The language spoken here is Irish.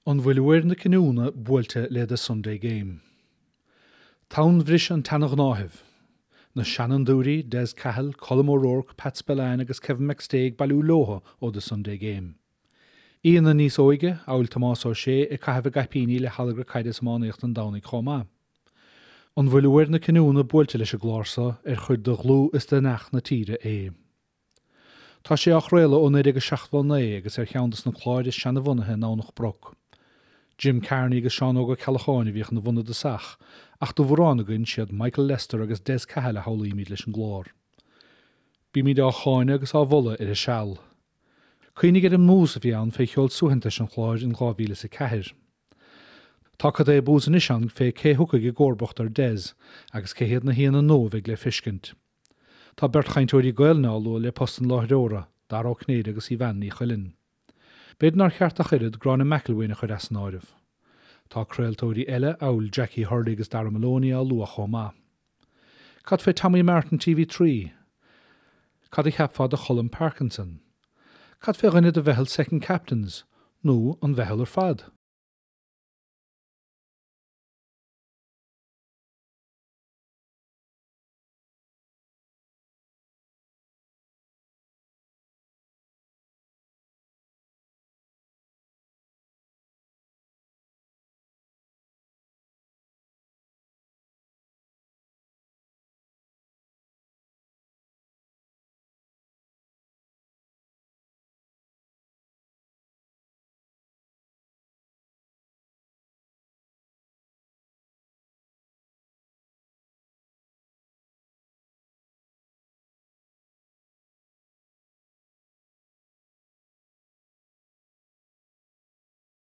An bhfuil uair na cinniúna buailte le the Sunday game. Táin bhris an tanach náthimh. Na Shannon Doody, Des Cahill, Colm O'Rourke, Pat Spillane agus Kevin McStagg bailú loha ó the Sunday game. Ian na níos óige, Aul Tomás O'Shea, caithfh gaipíní le halagra caiides mánaíocht an dánaí chomá. An bhfuil uair na cinniúna buailte leis a glársa chud de glú is de nach na tíre é. Tá sé ach réile ó éige 7 agus cheantas na chláidir seanna bhunaithe nánach broc. Jim Carney agus Sean Óga Calacháinna bhíoch na bhuna de sach, ach do bhránagann siad Michael Lester agus Des Cahill a holaí míad leis an glár. Bí míad á cháine agus á bhola ar a seall. Cuoinnig an mús a bhí an fé cheol suhananta an chláir in 2004. Tá cad é bús an isan fé céthúcaigh i gcórbachtar Des agus céhéad na híana nómhaigh le fiscint. Tá bert chaintúirí gailná lu le postan láthróra, dar á cnéad agus i bhean í chuilinn. Beidir nar cheart a chuirid grána McElwain a chud as an áirimh. Tá creaaltóirí eile Aul Jackie Hurley agus Dara Maloney a lu a chomá. Cad fé Tommy Martin TV3. Cad I cheapfád a Colin Parkinson. Cad fé rinne de bheitheil second captains, nó an bheitheil ar fad.